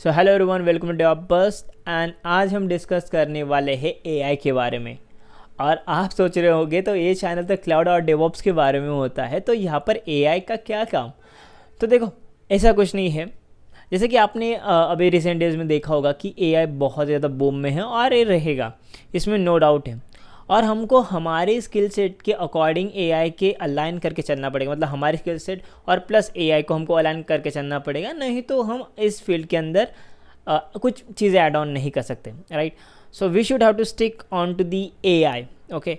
So hello everyone, welcome to Devbust and आज हम discuss करने वाले हैं एआई के बारे में। और आप सोच रहे होंगे तो ये चैनल तो क्लाउड और डेवऑप्स के बारे में होता है, तो यहाँ पर एआई का क्या काम। तो देखो, ऐसा कुछ नहीं है। जैसे कि आपने अभी रिसेंट डेज में देखा होगा कि एआई बहुत ज़्यादा बूम में है और ये रहेगा, इसमें नो डाउट है। और हमको हमारे स्किल सेट के अकॉर्डिंग एआई के अलाइन करके चलना पड़ेगा, मतलब हमारे स्किल सेट और प्लस एआई को हमको अलाइन करके चलना पड़ेगा, नहीं तो हम इस फील्ड के अंदर कुछ चीज़ें ऐड ऑन नहीं कर सकते, right. So we should have to stick on to the AI, okay.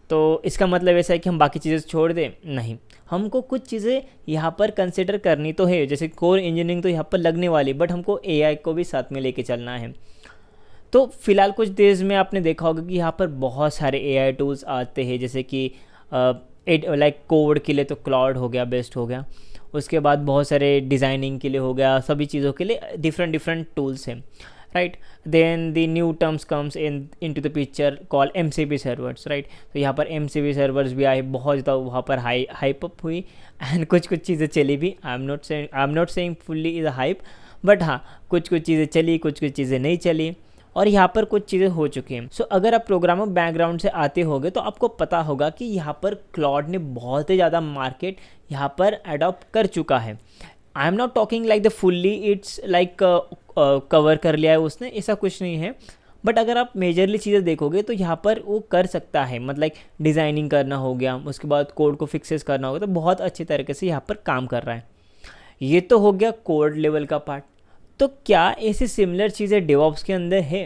तो इसका मतलब ऐसा है कि हम बाकी चीज़ें छोड़ दें, नहीं। हमको कुछ चीज़ें यहाँ पर कंसिडर करनी तो है, जैसे कोर इंजीनियरिंग तो यहाँ पर लगने वाली, बट हमको एआई को भी साथ में लेके चलना है। तो फिलहाल कुछ देश में आपने देखा होगा कि यहाँ पर बहुत सारे एआई टूल्स आते हैं, जैसे कि लाइक कोड के लिए तो क्लाउड हो गया, बेस्ट हो गया। उसके बाद बहुत सारे डिज़ाइनिंग के लिए हो गया, सभी चीज़ों के लिए डिफरेंट डिफरेंट टूल्स हैं, right. Then the new terms comes into the picture call MCP servers, right. तो यहाँ पर एमसीपी सर्वर्स भी आए, बहुत ज़्यादा वहाँ पर हाइप अप हुई एंड कुछ कुछ चीज़ें चली भी। I am not saying fully is a hype, but हाँ, कुछ कुछ चीज़ें चली, कुछ कुछ चीज़ें नहीं चली, और यहाँ पर कुछ चीज़ें हो चुकी हैं। सो अगर आप प्रोग्रामर बैकग्राउंड से आते होगे तो आपको पता होगा कि यहाँ पर क्लाउड ने बहुत ही ज़्यादा मार्केट यहाँ पर अडॉप्ट कर चुका है। I am not talking like the fully it's like cover कर लिया है उसने, ऐसा कुछ नहीं है। बट अगर आप मेजरली चीज़ें देखोगे तो यहाँ पर वो कर सकता है, मतलब डिज़ाइनिंग करना हो गया, उसके बाद कोड को फिक्सेस करना होगा, तो बहुत अच्छी तरीके से यहाँ पर काम कर रहा है। ये तो हो गया कोड लेवल का पार्ट। तो क्या ऐसी सिमिलर चीज़ें डेवऑप्स के अंदर है?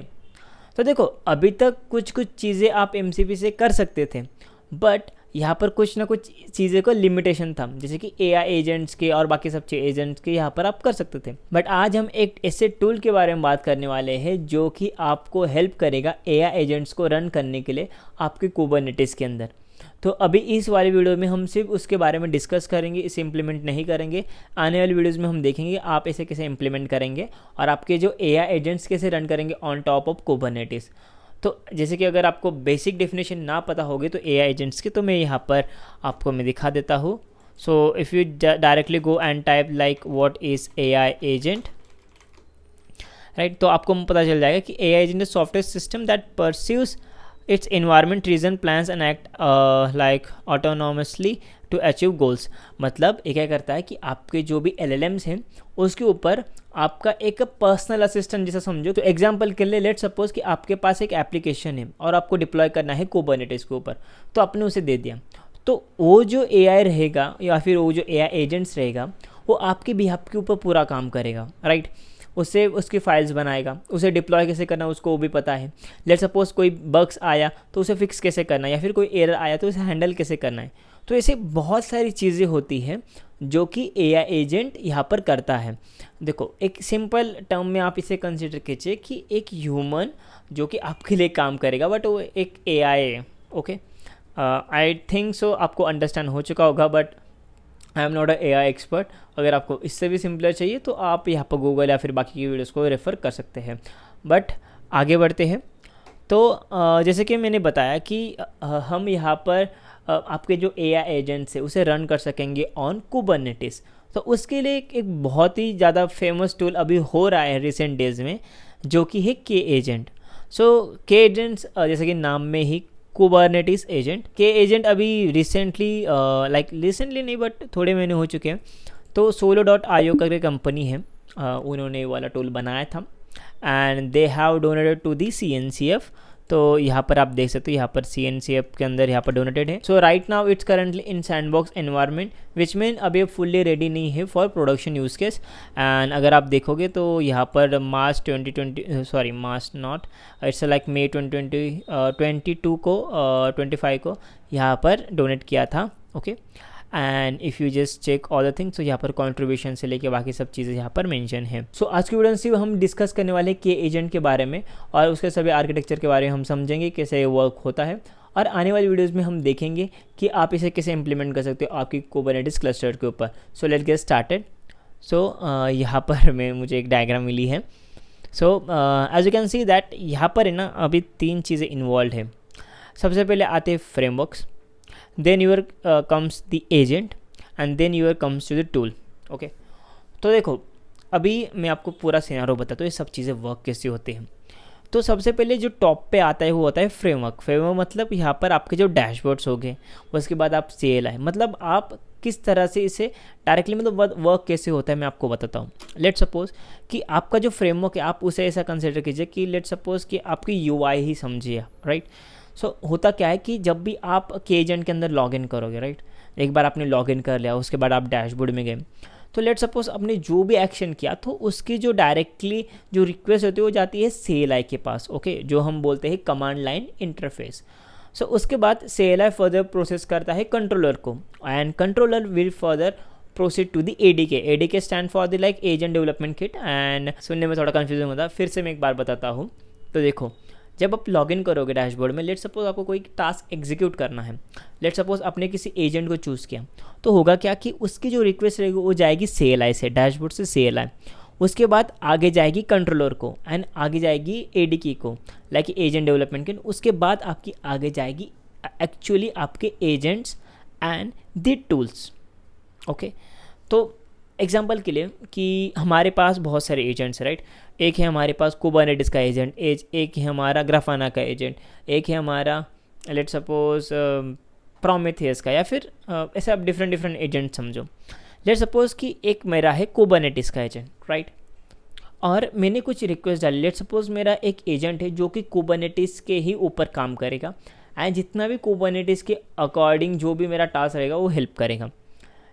तो देखो, अभी तक कुछ कुछ चीज़ें आप एमसीपी से कर सकते थे, बट यहाँ पर कुछ ना कुछ चीज़ें को लिमिटेशन था, जैसे कि एआई एजेंट्स के और बाकी सब एजेंट्स के यहाँ पर आप कर सकते थे। बट आज हम एक ऐसे टूल के बारे में बात करने वाले हैं जो कि आपको हेल्प करेगा एआई एजेंट्स को रन करने के लिए आपके कुबरनेटिस के अंदर। तो अभी इस वाले वीडियो में हम सिर्फ उसके बारे में डिस्कस करेंगे, इसे इम्प्लीमेंट नहीं करेंगे। आने वाली वीडियोज़ में हम देखेंगे आप इसे कैसे इम्प्लीमेंट करेंगे और आपके जो एआई एजेंट्स कैसे रन करेंगे ऑन टॉप ऑफ कुबरनेटिस। तो जैसे कि अगर आपको बेसिक डेफिनेशन ना पता होगी तो एआई एजेंट्स की, तो मैं यहाँ पर आपको मैं दिखा देता हूँ। So if you directly go and type like what is AI agent, right, तो आपको पता चल जाएगा कि AI agent is software system that pursues its environment reason plans and act like autonomously to achieve goals। मतलब ये क्या करता है कि आपके जो भी LLMs हैं उसके ऊपर आपका एक पर्सनल असिस्टेंट जैसा समझो। तो एग्जांपल के लिए लेट सपोज कि आपके पास एक एप्लीकेशन है और आपको डिप्लॉय करना है कुबरनेटिस के ऊपर, तो आपने उसे दे दिया। तो वो जो एआई रहेगा या फिर वो जो एआई एजेंट्स रहेगा वो आपके बिहाफ के ऊपर पूरा काम करेगा, राइट। उससे उसकी फाइल्स बनाएगा, उसे डिप्लॉय कैसे करना उसको वो भी पता है। लेट सपोज कोई बग्स आया तो उसे फिक्स कैसे करना है, या फिर कोई एरर आया तो उसे हैंडल कैसे करना है। तो ऐसे बहुत सारी चीज़ें होती हैं जो कि एआई एजेंट यहाँ पर करता है। देखो, एक सिंपल टर्म में आप इसे कंसिडर कीजिए कि एक ह्यूमन जो कि आपके लिए काम करेगा, बट वो एक एआई है, ओके। आई थिंक सो आपको अंडरस्टैंड हो चुका होगा, but I am not a AI expert. अगर आपको इससे भी सिंपलर चाहिए तो आप यहाँ पर गूगल या फिर बाकी की वीडियोस को रेफ़र कर सकते हैं। बट आगे बढ़ते हैं। तो जैसे कि मैंने बताया कि हम यहाँ पर आपके जो एआई एजेंट्स है उसे रन कर सकेंगे ऑन कुबरनेटिस। तो उसके लिए एक बहुत ही ज़्यादा फेमस टूल अभी हो रहा है रिसेंट डेज में, जो कि है के एजेंट। सो के एजेंट्स जैसे कि नाम में ही कुबरनेटिस एजेंट, के एजेंट अभी रिसेंटली नहीं बट थोड़े महीने हो चुके हैं। तो solo.io करके कंपनी है, उन्होंने ये वाला टूल बनाया था and they have donated to the CNCF। तो यहाँ पर आप देख सकते हो, यहाँ पर CNCF के अंदर यहाँ पर डोनेटेड है। So right now it's currently in sandbox environment, which mean अभी फुल्ली रेडी नहीं है for production use case. And अगर आप देखोगे तो यहाँ पर मार्च 2022 को 25 को यहाँ पर डोनेट किया था, okay. And if you just check all the things, तो यहाँ पर कंट्रीब्यूशन से लेके बाकी सब चीज़ें यहाँ पर मेंशन है। सो आज की वीडियो में सिर्फ हम डिस्कस करने वाले के एजेंट के बारे में और उसके सभी आर्किटेक्चर के बारे में हम समझेंगे कैसे ये वर्क होता है। और आने वाली वीडियोस में हम देखेंगे कि आप इसे कैसे इंप्लीमेंट कर सकते हो आपकी कुबरनेटिस क्लस्टर के ऊपर। So let's get started. So यहाँ पर मुझे एक डायग्राम मिली है। So as you can see that यहाँ पर है ना, अभी 3 चीज़ें इन्वॉल्व है। सबसे पहले आते हैं frameworks, then your comes the agent and then your comes to the tool, okay। तो देखो, अभी मैं आपको पूरा सिनेरियो बताता हूँ ये सब चीज़ें वर्क कैसे होती हैं। तो सबसे पहले जो टॉप पे आता है वो होता है फ्रेमवर्क मतलब यहाँ पर आपके जो डैशबोर्ड्स हो गए, उसके बाद आप CLI मतलब आप किस तरह से इसे डायरेक्टली मतलब वर्क कैसे होता है मैं आपको बताता हूँ। लेट सपोज कि आपका जो फ्रेमवर्क है आप उसे ऐसा कंसिडर कीजिए कि लेट सपोज कि आपकी UI ही समझिए, राइट। सो होता क्या है कि जब भी आप के एजेंट के अंदर लॉगिन करोगे, राइट, एक बार आपने लॉगिन कर लिया, उसके बाद आप डैशबोर्ड में गए, तो लेट सपोज आपने जो भी एक्शन किया तो उसकी जो डायरेक्टली जो रिक्वेस्ट होती है वो जाती है CLI के पास, ओके, जो हम बोलते हैं कमांड लाइन इंटरफेस। सो उसके बाद CLI फर्दर प्रोसेस करता है कंट्रोलर को, and controller will further proceed to the ADK stand for the like agent development kit. And सुनने में थोड़ा कन्फ्यूजन होता है, फिर से मैं एक बार बताता हूँ। तो देखो, जब आप लॉगिन करोगे डैशबोर्ड में, लेट सपोज आपको कोई टास्क एग्जीक्यूट करना है, लेट सपोज आपने किसी एजेंट को चूज़ किया, तो होगा क्या कि उसकी जो रिक्वेस्ट रहेगी वो जाएगी CLI से, डैशबोर्ड से CLI, उसके बाद आगे जाएगी कंट्रोलर को, एंड आगे जाएगी ADK को लाइक एजेंट डेवलपमेंट किट, उसके बाद आपकी आगे जाएगी एक्चुअली आपके agents and the tools, okay. तो एग्जाम्पल के लिए कि हमारे पास बहुत सारे एजेंट्स, राइट, एक है हमारे पास कुबरनेटिस का एजेंट, एक है हमारा ग्राफाना का एजेंट, एक है हमारा लेट सपोज प्रोमेथियस का, या फिर ऐसे आप डिफरेंट एजेंट समझो। लेट सपोज कि एक मेरा है कुबरनेटिस का एजेंट, राइट, और मैंने कुछ रिक्वेस्ट डाली। लेट सपोज मेरा एक एजेंट है जो कि कुबरनेटिस के ही ऊपर काम करेगा, एंड जितना भी कुबरनेटिस के अकॉर्डिंग जो भी मेरा टास्क रहेगा वो हेल्प करेगा।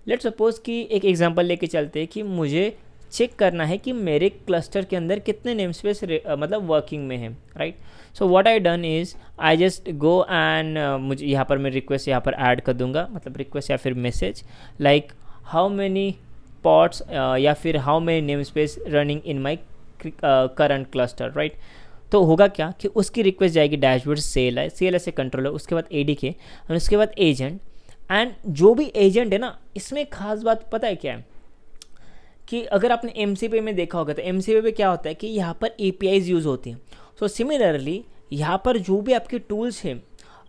लेट सपोज कि एक एग्जांपल लेके चलते हैं कि मुझे चेक करना है कि मेरे क्लस्टर के अंदर कितने नेम स्पेस मतलब वर्किंग में है, right. So what I done is I just go and मुझे यहाँ पर मैं रिक्वेस्ट यहाँ पर ऐड कर दूंगा, मतलब रिक्वेस्ट या फिर message like how many pots या फिर how many name space running in my current cluster, right. तो होगा क्या कि उसकी रिक्वेस्ट जाएगी डैशबोर्ड से CLI से कंट्रोलर, उसके बाद ADK और उसके बाद एजेंट। एंड जो भी एजेंट है ना, इसमें खास बात पता है क्या है कि अगर आपने MCP में देखा होगा तो MCP में क्या होता है कि यहाँ पर APIs यूज़ होती हैं। सो सिमिलरली यहाँ पर जो भी आपके टूल्स हैं,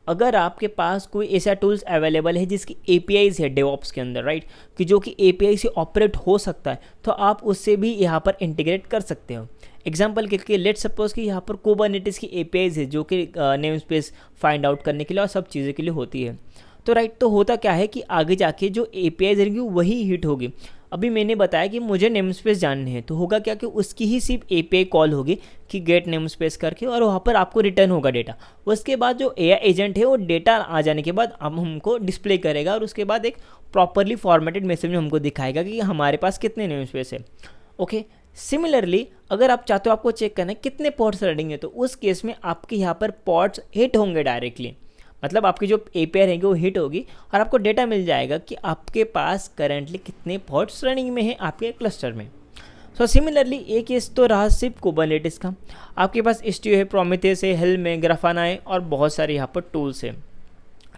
अगर आपके पास कोई ऐसा टूल्स अवेलेबल है जिसकी APIs है DevOps के अंदर, राइट, कि जो कि API से ऑपरेट हो सकता है, तो आप उससे भी यहाँ पर इंटीग्रेट कर सकते हो। एग्जाम्पल के लिए लेट सपोज कि यहाँ पर कुबरनेटिस की APIs है जो कि नेम स्पेस फाइंड आउट करने के लिए और सब चीज़ों के लिए होती है। तो राइट, तो होता क्या है कि आगे जाके जो APIs रहेंगी वही हिट होगी। अभी मैंने बताया कि मुझे नेम स्पेस जानने हैं, तो होगा क्या कि उसकी ही सिर्फ API कॉल होगी कि गेट नेम स्पेस करके, और वहाँ पर आपको रिटर्न होगा डेटा। उसके बाद जो AI एजेंट है वो डेटा आ जाने के बाद अब हमको डिस्प्ले करेगा, और उसके बाद एक प्रॉपरली फॉर्मेटेड मैसेज में हमको दिखाएगा कि हमारे पास कितने नेम स्पेस है, ओके। सिमिलरली अगर आप चाहते हो आपको चेक करना है कितने पॉड्स रनिंग है, तो उस केस में आपके यहाँ पर पॉड्स हिट होंगे डायरेक्टली, मतलब आपकी जो API रहेंगे वो हिट होगी और आपको डेटा मिल जाएगा कि आपके पास करेंटली कितने पॉड्स रनिंग में हैं आपके क्लस्टर में। सो सिमिलरली एक केस तो रहा सिर्फ कुबरनेटिस का, आपके पास Istio है, प्रोमेथियस है, हेल्म है, ग्राफाना है, और बहुत सारे यहाँ पर टूल्स है,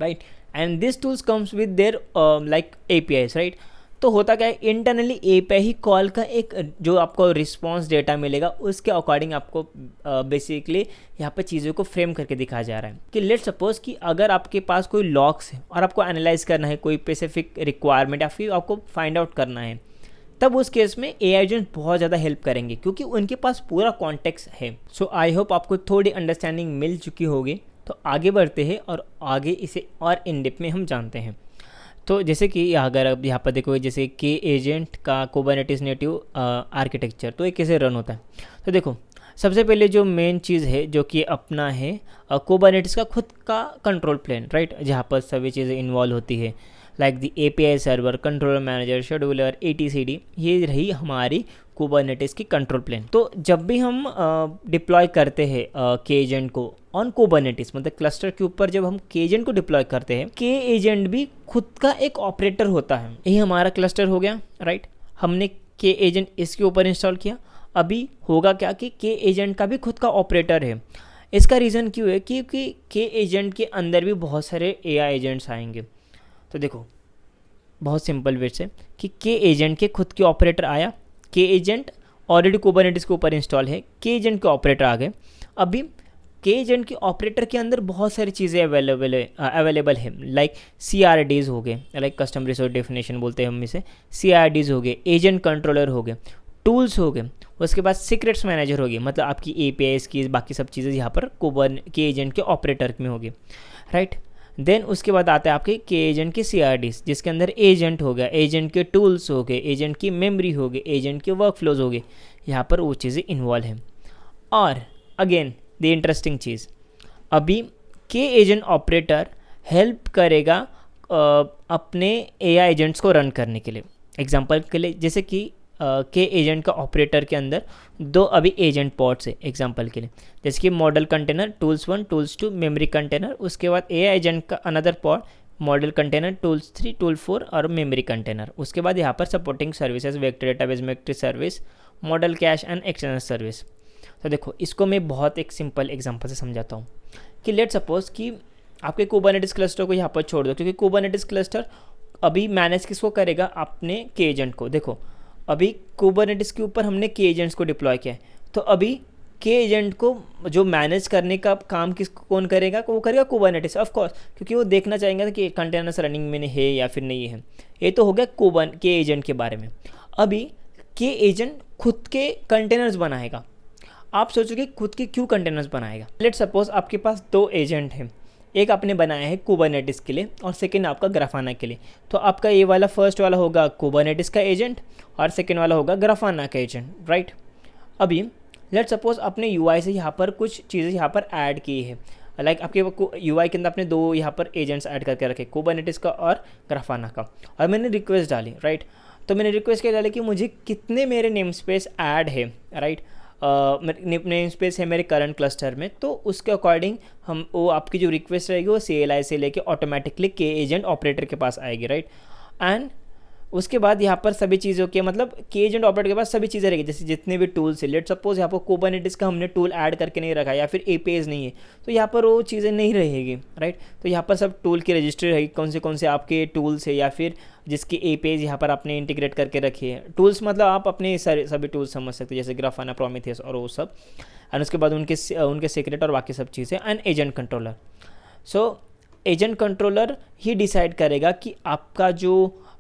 right. And this tools comes with their like APIs, right. तो होता क्या है, इंटरनली API ही कॉल का एक जो आपको रिस्पॉन्स डेटा मिलेगा उसके अकॉर्डिंग आपको बेसिकली यहाँ पर चीज़ों को फ्रेम करके दिखाया जा रहा है कि लेट सपोज कि अगर आपके पास कोई लॉग्स है और आपको एनालाइज करना है कोई स्पेसिफिक रिक्वायरमेंट या फिर आपको फाइंड आउट करना है, तब उस केस में AI एजेंट बहुत ज़्यादा हेल्प करेंगे क्योंकि उनके पास पूरा कॉन्टेक्स्ट है। सो आई होप आपको थोड़ी अंडरस्टैंडिंग मिल चुकी होगी। तो आगे बढ़ते हैं और आगे इसे और इन डेप्थ में हम जानते हैं। तो जैसे कि अगर अब यहाँ पर देखोगे जैसे के एजेंट का कुबरनेटिस नेटिव आर्किटेक्चर, तो ये कैसे रन होता है। तो देखो सबसे पहले जो मेन चीज़ है जो कि अपना है कुबरनेटिस का खुद का कंट्रोल प्लेन, राइट, जहाँ पर सभी चीज़ें इन्वॉल्व होती है like the API server, controller manager, scheduler, ATCD, ये रही हमारी कुबरनेटिस की कंट्रोल प्लेन। तो जब भी हम डिप्लॉय करते हैं के एजेंट को ऑन कुबरनेटिस, मतलब क्लस्टर के ऊपर जब हम के एजेंट को डिप्लॉय करते हैं, के एजेंट भी खुद का एक ऑपरेटर होता है। यही हमारा क्लस्टर हो गया, राइट, हमने के एजेंट इसके ऊपर इंस्टॉल किया। अभी होगा क्या कि के एजेंट का भी खुद का ऑपरेटर है। इसका रीज़न क्यों है, क्योंकि के एजेंट के अंदर भी बहुत सारे AI एजेंट्स आएंगे। तो देखो बहुत सिंपल वे से कि के एजेंट के खुद के ऑपरेटर आया, के एजेंट ऑलरेडी कुबरनेटिस के ऊपर इंस्टॉल है, के एजेंट के ऑपरेटर आ गए। अभी के एजेंट के ऑपरेटर के अंदर बहुत सारी चीज़ें अवेलेबल है लाइक CRDs हो गए, लाइक कस्टम रिसोर्स डेफिनेशन बोलते हैं हम इसे, CRDs हो गए, एजेंट कंट्रोलर हो गए, टूल्स हो गए, उसके बाद सीक्रेट्स मैनेजर होगी, मतलब आपकी एपीआईज की बाकी सब चीज़ें यहाँ पर कुबरन के एजेंट के ऑपरेटर में होगी, राइट। देन उसके बाद आता है आपके के एजेंट के सीआरडीज, जिसके अंदर एजेंट हो गया, एजेंट के टूल्स हो गए, एजेंट की मेमोरी हो गई, एजेंट के वर्क फ्लोज हो गए, यहाँ पर वो चीज़ें इन्वॉल्व हैं। और अगेन द इंटरेस्टिंग चीज़, अभी के एजेंट ऑपरेटर हेल्प करेगा अपने एआई एजेंट्स को रन करने के लिए। एग्जांपल के लिए जैसे कि के एजेंट का ऑपरेटर के अंदर दो अभी एजेंट पॉड्स है एग्जांपल के लिए, जैसे कि model container tools 1 tools 2 memory container, उसके बाद एआई एजेंट का another pod model container tools 3 tool 4 और मेमोरी कंटेनर। उसके बाद यहाँ पर supporting services vector database metric service model cache and external service. तो देखो इसको मैं बहुत एक सिंपल एग्जांपल से समझाता हूँ कि लेट सपोज कि आपके कुबरनेटिस क्लस्टर को यहाँ पर छोड़ दो, क्योंकि कुबरनेटिस क्लस्टर अभी मैनेज किसको करेगा, अपने के एजेंट को। देखो अभी कुबरनेटिस के ऊपर हमने के एजेंट्स को डिप्लॉय किया है, तो अभी के एजेंट को जो मैनेज करने का काम कौन करेगा, वो करेगा कुबरनेटिस ऑफ कोर्स, क्योंकि वो देखना चाहेंगे कि कंटेनर्स रनिंग में है या फिर नहीं है। ये तो हो गया के एजेंट के बारे में। अभी के एजेंट खुद के कंटेनर्स बनाएगा। आप सोचोगे खुद के क्यों कंटेनर्स बनाएगा। लेट सपोज आपके पास दो एजेंट हैं, एक आपने बनाया है कुबरनेटिस के लिए और सेकंड आपका ग्राफाना के लिए। तो आपका ये वाला फर्स्ट वाला होगा कुबरनेटिस का एजेंट और सेकंड वाला होगा ग्राफाना का एजेंट, राइट। अभी लेट सपोज आपने यूआई से यहाँ पर कुछ चीज़ें यहाँ पर ऐड की है, लाइक आपके यूआई के अंदर आपने दो यहाँ पर एजेंट्स ऐड करके रखे, कुबरनेटिस का और ग्राफाना का, और मैंने रिक्वेस्ट डाली, राइट। तो मैंने रिक्वेस्ट क्या डाली कि मुझे कितने मेरे नेम स्पेस ऐड है, राइट। नेम स्पेस है मेरे करंट क्लस्टर में, तो उसके अकॉर्डिंग हम वो आपकी जो रिक्वेस्ट रहेगी वो CLI से लेके ऑटोमेटिकली के एजेंट ऑपरेटर के पास आएगी, राइट। एंड उसके बाद यहाँ पर सभी चीज़ों के मतलब के एजेंट ऑपरेटर के पास सभी चीज़ें रहेगी, जैसे जितने भी टूल्स है। लेट सपोज यहाँ पर कुबरनेटिस का हमने टूल ऐड करके नहीं रखा या फिर APIs नहीं है, तो यहाँ पर वो चीज़ें नहीं रहेगी, राइट। तो यहाँ पर सब टूल की रजिस्ट्री रहेगी, कौन से आपके टूल्स है या फिर जिसकी APIs यहाँ पर आपने इंटीग्रेट करके रखी है। टूल्स मतलब आप अपने सभी टूल्स समझ सकते हैं, जैसे ग्राफाना, प्रोमीथियस और वो सब। एंड उसके बाद उनके सीक्रेट और बाकी सब चीज़ें। And agent controller, so agent controller he decide करेगा कि आपका जो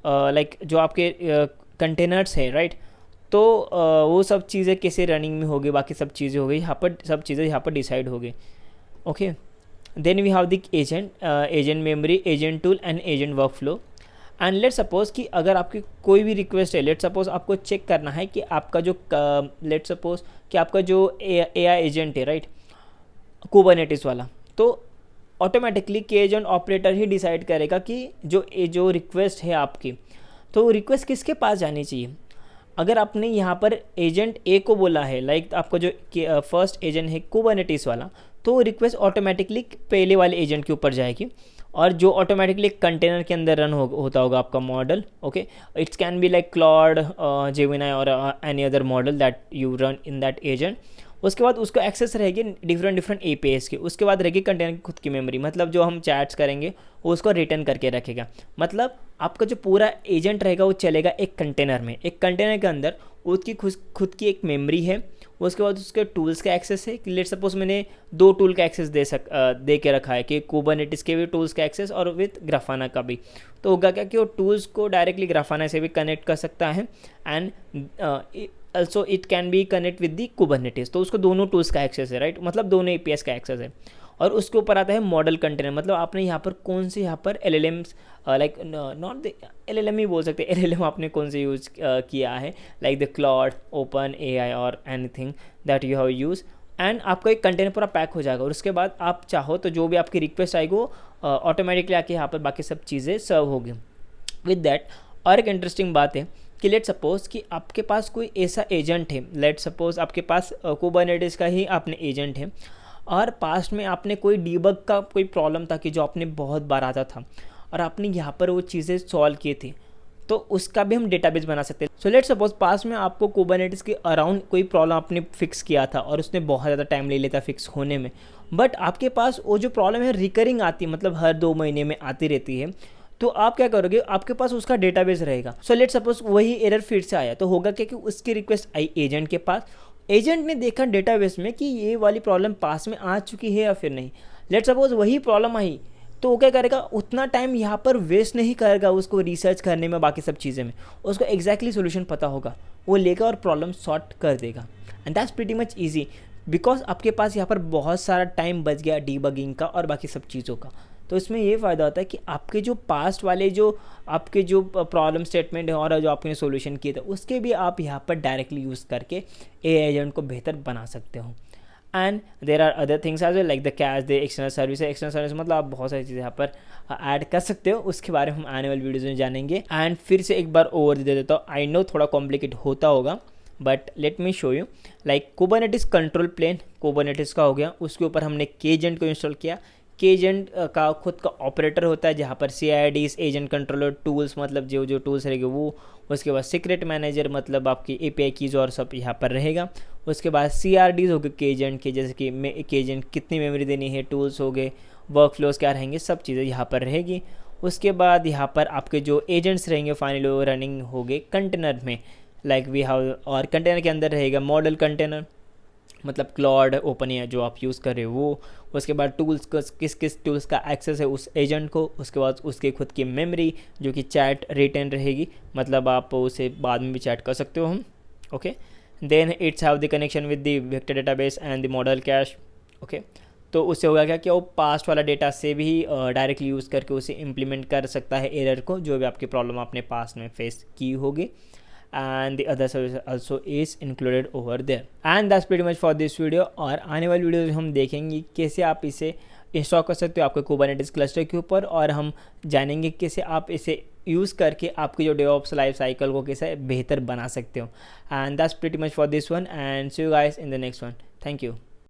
जो आपके कंटेनर्स है, राइट। तो वो सब चीज़ें कैसे रनिंग में होगी, बाकी सब चीज़ें हो गई यहाँ पर, सब चीज़ें यहाँ पर डिसाइड हो गई, okay. Then we have the agent memory, agent tool and agent workflow. And let suppose कि अगर आपकी कोई भी रिक्वेस्ट है, लेट सपोज आपको चेक करना है कि आपका जो लेट सपोज कि आपका जो AI एजेंट है, राइट, कुबरनेटिस वाला, तो ऑटोमेटिकली के एजेंट ऑपरेटर ही डिसाइड करेगा कि जो रिक्वेस्ट है आपकी, तो रिक्वेस्ट किसके पास जानी चाहिए। अगर आपने यहाँ पर एजेंट ए को बोला है, लाइक आपका जो फर्स्ट एजेंट है कुबरनेटिस वाला, तो रिक्वेस्ट ऑटोमेटिकली पहले वाले एजेंट के ऊपर जाएगी, और जो ऑटोमेटिकली कंटेनर के अंदर रन होता होगा आपका model, okay. It's can be like Claude, Gemini और any other model that you run in that agent. उसके बाद उसको एक्सेस रहेगी डिफरेंट APIs की। उसके बाद रहेगी कंटेनर की खुद की मेमोरी, मतलब जो हम चैट्स करेंगे वो उसको रिटर्न करके रखेगा। मतलब आपका जो पूरा एजेंट रहेगा वो चलेगा एक कंटेनर में, एक कंटेनर के अंदर उसकी खुद की एक मेमोरी है। उसके बाद उसके टूल्स का एक्सेस है, लेट सपोज मैंने 2 टूल का एक्सेस दे के रखा है कि कुबरनेटिस के भी टूल्स का एक्सेस और विथ ग्राफाना का भी। तो होगा क्या कि वो टूल्स को डायरेक्टली ग्राफाना से भी कनेक्ट कर सकता है, and also it can be connect with the Kubernetes। तो उसको दोनों टूल्स का एक्सेस है, राइट, मतलब दोनों APIs का एक्सेस है। और उसके ऊपर आता है मॉडल कंटेनर, मतलब आपने यहाँ पर कौन से यहाँ पर LLMs like not the LLM ही बोल सकते हैं, LLM आपने कौन से यूज़ किया है, like the Claude, open AI और anything that you have use. And आपका एक कंटेनर पूरा पैक हो जाएगा, और उसके बाद आप चाहो तो जो भी आपकी रिक्वेस्ट आएगी वो ऑटोमेटिकली आके यहाँ पर बाकी सब चीज़ें सर्व होगी विद दैट। और एक इंटरेस्टिंग बात है कि लेट सपोज कि आपके पास कोई ऐसा एजेंट है, लेट सपोज आपके पास कुबरनेटिस का ही आपने एजेंट है, और पास्ट में आपने कोई डीबग का कोई प्रॉब्लम था कि जो आपने बहुत बार आता था और आपने यहाँ पर वो चीज़ें सॉल्व की थी, तो उसका भी हम डेटाबेस बना सकते हैं। सो लेट सपोज पास्ट में आपको कुबरनेटिस के अराउंड कोई प्रॉब्लम आपने फिक्स किया था और उसने बहुत ज़्यादा टाइम ले लेता फिक्स होने में, बट आपके पास वो जो प्रॉब्लम है रिकरिंग आती है, मतलब हर 2 महीने में आती रहती है, तो आप क्या करोगे, आपके पास उसका डेटाबेस रहेगा। सो लेट सपोज वही एरर फिर से आया, तो होगा क्या कि उसकी रिक्वेस्ट आई एजेंट के पास, एजेंट ने देखा डेटाबेस में कि ये वाली प्रॉब्लम पास में आ चुकी है या फिर नहीं। लेट सपोज वही प्रॉब्लम आई, तो वो क्या करेगा, उतना टाइम यहाँ पर वेस्ट नहीं करेगा उसको रिसर्च करने में, बाकी सब चीज़ें में। उसको एग्जैक्टली सोल्यूशन पता होगा, वो लेगा और प्रॉब्लम सॉर्ट कर देगा। And that's pretty much easy, because आपके पास यहाँ पर बहुत सारा टाइम बच गया डीबगिंग का और बाकी सब चीज़ों का। तो इसमें ये फ़ायदा होता है कि आपके जो पास्ट वाले जो आपके जो प्रॉब्लम स्टेटमेंट है और जो आपने सोल्यूशन किए थे, उसके भी आप यहाँ पर डायरेक्टली यूज़ करके एआई एजेंट को बेहतर बना सकते हो। And there are other things as well, like the cache, the external service. External service मतलब आप बहुत सारी चीज़ें यहाँ पर ऐड कर सकते हो, उसके बारे में हम आने वाली वीडियोज़ में जानेंगे। एंड फिर से एक बार ओवर दे देता हूँ, आई नो थोड़ा कॉम्प्लिकेट होता होगा, but let me show you. Like Kubernetes control plane, Kubernetes का हो गया, उसके ऊपर हमने के एजेंट को इंस्टॉल किया। के एजेंट का खुद का ऑपरेटर होता है, जहाँ पर CIDs, एजेंट कंट्रोलर, टूल्स मतलब जो जो टूल्स रहेंगे वो, उसके बाद सीक्रेट मैनेजर मतलब आपकी API कीज़ और सब यहाँ पर रहेगा। उसके बाद CRDs हो गए के एजेंट के, जैसे कि के एजेंट कितनी मेमोरी देनी है, टूल्स हो गए, वर्क फ्लोज क्या रहेंगे, सब चीज़ें यहाँ पर रहेगी। उसके बाद यहाँ पर आपके जो एजेंट्स रहेंगे फाइनली वो रनिंग हो गए कंटेनर में, लाइक वी हैव, और कंटेनर के अंदर रहेगा मॉडल कंटेनर मतलब क्लॉड, ओपनएआई जो आप यूज़ कर रहे हो वो। उसके बाद टूल्स को, किस किस टूल्स का एक्सेस है उस एजेंट को। उसके बाद उसके खुद की मेमोरी जो कि चैट रिटेन रहेगी, मतलब आप उसे बाद में भी चैट कर सकते हो हम। Okay, then it's have the connection with the vector database and the model cache. Okay, तो उससे होगा क्या कि वो पास्ट वाला डेटा से भी डायरेक्टली यूज़ करके उसे इम्प्लीमेंट कर सकता है एरर को, जो भी आपकी प्रॉब्लम आपने पास्ट में फेस की होगी। And the other service also is included over there. And that's pretty much for this video. और आने वाली वीडियो में हम देखेंगे कैसे आप इसे इंस्टॉल कर सकते हो आपके कुबरनेटिस क्लस्टर के ऊपर, और हम जानेंगे कैसे आप इसे यूज़ करके आपके जो डेवऑप्स लाइफ साइकिल को कैसे बेहतर बना सकते हो। And that's pretty much for this one, and see you guys in the next one. Thank you.